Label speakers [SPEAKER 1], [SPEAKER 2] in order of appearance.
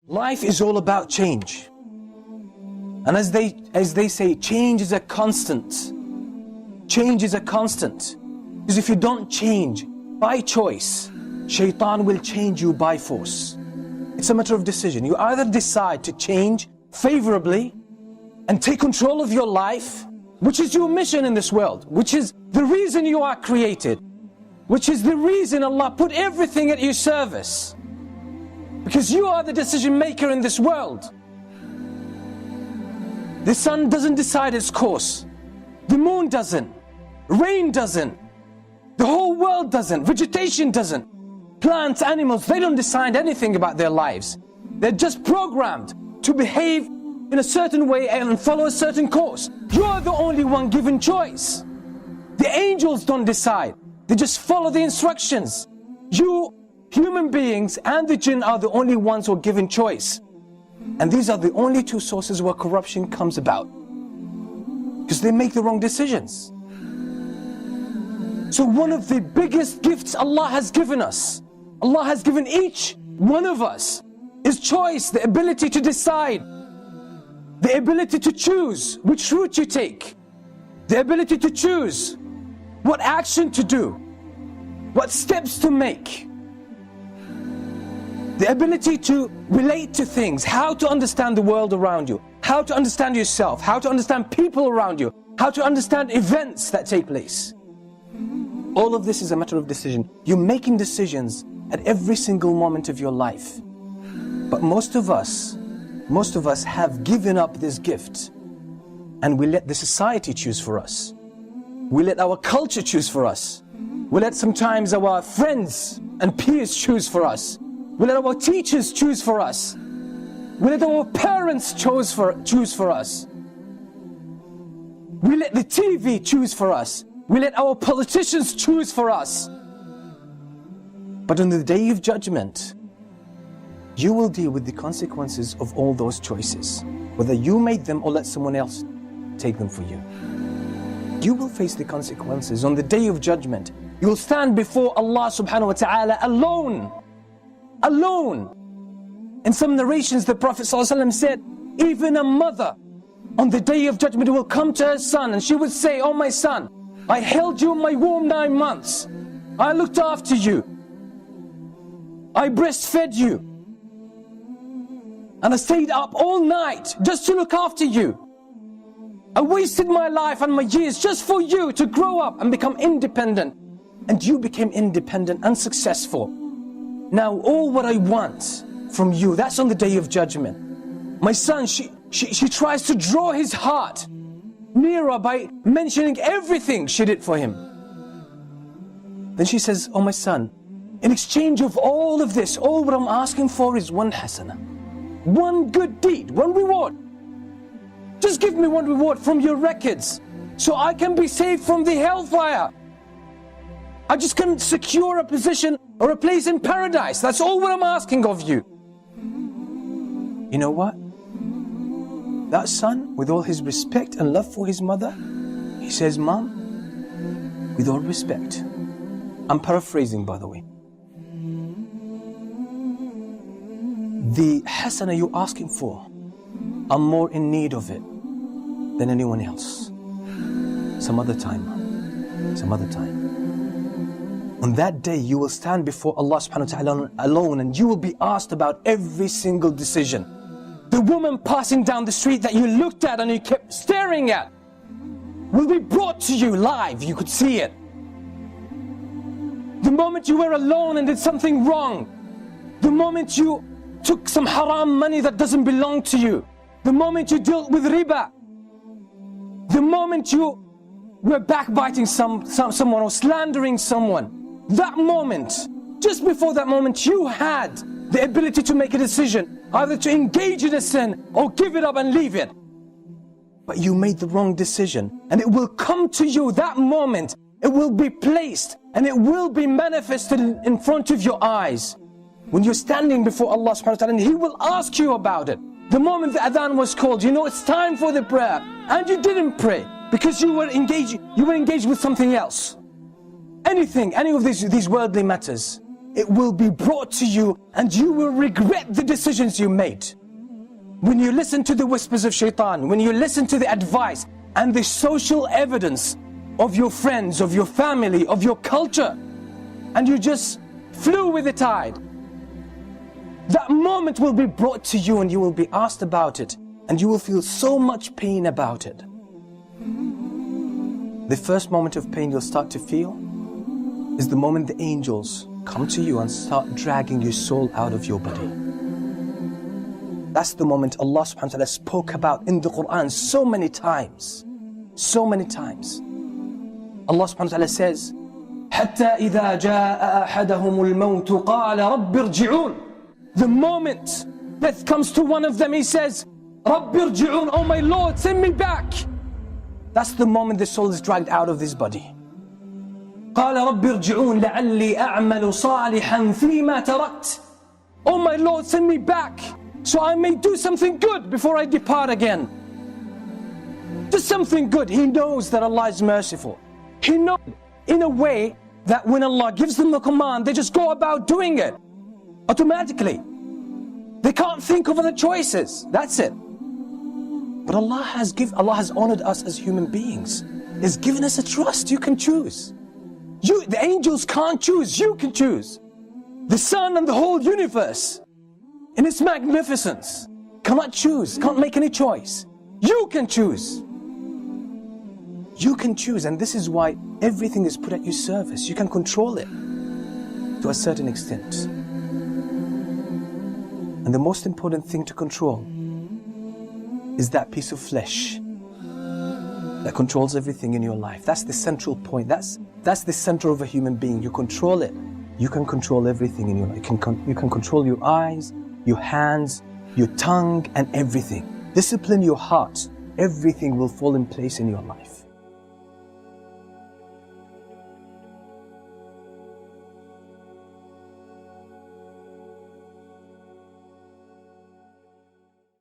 [SPEAKER 1] Life is all about change. And as they say, change is a constant. Change is a constant. Because if you don't change by choice, Shaitan will change you by force. It's a matter of decision. You either decide to change favorably and take control of your life, which is your mission in this world, which is the reason you are created, which is the reason Allah put everything at your service. Because you are the decision maker in this world. The sun doesn't decide its course. The moon doesn't. Rain doesn't. The whole world doesn't. Vegetation doesn't. Plants, animals, they don't decide anything about their lives. They're just programmed to behave in a certain way and follow a certain course. You're the only one given choice. The angels don't decide. They just follow the instructions. You, human beings and the jinn, are the only ones who are given choice. And these are the only two sources where corruption comes about. Because they make the wrong decisions. So one of the biggest gifts Allah has given us, Allah has given each one of us, is choice, the ability to decide, the ability to choose which route you take, the ability to choose what action to do, what steps to make, the ability to relate to things, how to understand the world around you, how to understand yourself, how to understand people around you, how to understand events that take place. All of this is a matter of decision. You're making decisions at every single moment of your life. But most of us have given up this gift, and we let the society choose for us. We let our culture choose for us. We let sometimes our friends and peers choose for us. We let our teachers choose for us. We let our parents choose for us. We let the TV choose for us. We let our politicians choose for us. But on the day of judgment, you will deal with the consequences of all those choices, whether you made them or let someone else take them for you. You will face the consequences on the day of judgment. You will stand before Allah subhanahu wa ta'ala alone. Alone. In some narrations, the Prophet ﷺ said, even a mother on the day of judgment will come to her son and she would say, "Oh my son, I held you in my womb 9 months. I looked after you. I breastfed you. And I stayed up all night just to look after you. I wasted my life and my years just for you to grow up and become independent. And you became independent and successful. Now all what I want from you, that's on the day of judgment. My son, she tries to draw his heart nearer by mentioning everything she did for him. Then she says, "Oh my son, in exchange of all of this, all what I'm asking for is one hasana, one good deed, one reward. Just give me one reward from your records so I can be saved from the hellfire. I just can secure a position or a place in paradise. That's all what I'm asking of you." You know what? That son, with all his respect and love for his mother, he says, "Mom, with all respect," I'm paraphrasing by the way, "the hasana you're asking for, I'm more in need of it than anyone else. Some other time, Mom. Some other time." On that day you will stand before Allah subhanahu wa ta'ala alone, and you will be asked about every single decision. The woman passing down the street that you looked at and you kept staring at will be brought to you live, you could see it. The moment you were alone and did something wrong, the moment you took some haram money that doesn't belong to you, the moment you dealt with riba, the moment you were backbiting someone or slandering someone, that moment, just before that moment, you had the ability to make a decision, either to engage in a sin or give it up and leave it. But you made the wrong decision, and it will come to you that moment. It will be placed and it will be manifested in front of your eyes when you're standing before Allah subhanahu wa ta'ala, and He will ask you about it. The moment the adhan was called, you know it's time for the prayer, and you didn't pray because you were engaged with something else. Any of these worldly matters, it will be brought to you and you will regret the decisions you made. When you listen to the whispers of shaitan, when you listen to the advice and the social evidence of your friends, of your family, of your culture, and you just flew with the tide, that moment will be brought to you and you will be asked about it, and you will feel so much pain about it. The first moment of pain you'll start to feel is the moment the angels come to you and start dragging your soul out of your body. That's the moment Allah subhanahu wa ta'ala spoke about in the Quran so many times. So many times. Allah subhanahu wa ta'ala says, حَتَّى إِذَا جَاءَ أَحَدَهُمُ الْمَوْتُ قَالَ رَبِّ ارْجِعُونَ. The moment death comes to one of them, he says, رَبِّ ارْجِعُونَ, oh my Lord, send me back. That's the moment the soul is dragged out of this body. قَالَ رَبِّ ارْجِعُونَ لَعَلِّي أَعْمَلُ صَالِحًا فِيمَا تَرَكْتُ. Oh my Lord, send me back so I may do something good before I depart again. Do something good. He knows that Allah is merciful. He knows in a way that when Allah gives them the command, they just go about doing it automatically. They can't think of other choices. That's it. But Allah has honored us as human beings. He's given us a trust. You can choose. The angels can't choose. You can choose. The sun and the whole universe in its magnificence cannot choose, can't make any choice. You can choose. You can choose, and this is why everything is put at your service. You can control it to a certain extent. And the most important thing to control is that piece of flesh that controls everything in your life. That's the central point. That's the center of a human being. You control it. You can control everything in your life. You can control your eyes, your hands, your tongue, and everything. Discipline your heart. Everything will fall in place in your life.